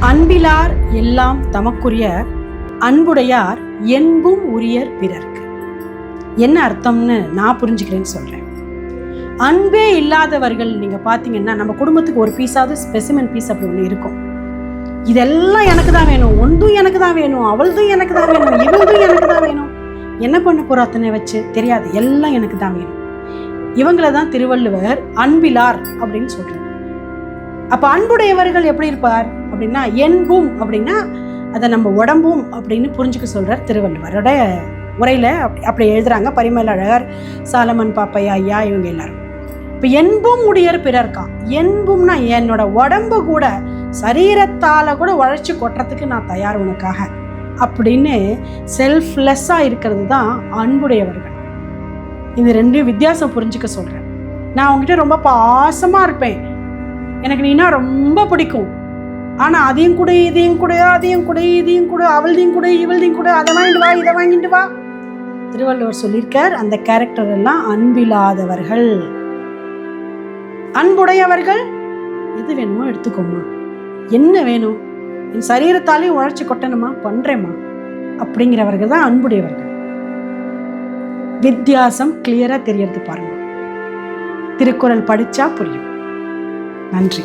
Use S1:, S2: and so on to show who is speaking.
S1: அன்பிலார் எல்லாம் தமக்குரியர், அன்புடையார் என்பும் உரியர் பிறர்க்கு. என்ன அர்த்தம்னு நான் புரிஞ்சுக்கிறேன்னு சொல்றேன். அன்பே இல்லாதவர்கள் நீங்க பாத்தீங்கன்னா, நம்ம குடும்பத்துக்கு ஒரு பீஸாவது ஸ்பெசிமென் பீஸ் அப்படி ஒன்று இருக்கும். இதெல்லாம் எனக்கு தான் வேணும், ஒன்றும் எனக்கு தான் வேணும், அவள்தும் எனக்கு தான் வேணும், இவள்தும் எனக்கு தான் வேணும். என்ன பண்ண போற அத்தனை வச்சு தெரியாது, எல்லாம் எனக்கு தான் வேணும். இவங்களை தான் திருவள்ளுவர் அன்பிலார் அப்படின்னு சொல்றாரு. அப்ப அன்புடையவர்கள் எப்படி இருப்பார் அப்படின்னா, என்பும் அப்படின்னா அதை நம்ம உடம்பும் அப்படின்னு புரிஞ்சுக்க சொல்றார் திருவள்ளுவரோட உரையில. அப்படி எழுதுறாங்க பரிமேலழகர், சாலமன் பாப்பையா ஐயா, இவங்க எல்லாரும். இப்ப என்பும் உடையர் பிறர்க்கான். என்பும்னா என்னோட உடம்பு கூட, சரீரத்தால கூட உழைச்சி கொட்டுறதுக்கு நான் தயார் உனக்காக அப்படின்னு செல்ஃப்லெஸ்ஸா இருக்கிறது தான் அன்புடையவர்கள். இந்த ரெண்டும் வித்தியாசம் புரிஞ்சுக்க சொல்றேன். நான் உங்ககிட்ட ரொம்ப பாசமா இருப்பேன், எனக்கு நீனா ரொம்ப பிடிக்கும், ஆனா அதையும் கூட இதையும் கூட அதையும் கூட இதையும் கூட அவள்தையும் கூட இவள்தையும் கூட, அதை வாங்கிட்டு வா இதை வாங்கிட்டு வா. திருவள்ளுவர் சொல்லியிருக்கார், அந்த கேரக்டர் எல்லாம் அன்பில்லாதவர்கள். அன்புடையவர்கள் எது வேணுமோ எடுத்துக்கோமா, என்ன வேணும் என் சரீரத்தாலையும் உழைச்சி கொட்டணுமா, பண்றேம்மா அப்படிங்கிறவர்கள் தான் அன்புடையவர்கள். வித்தியாசம் கிளியரா தெரியறது பாருங்க. திருக்குறள் படிச்சா புரியும். நன்றி.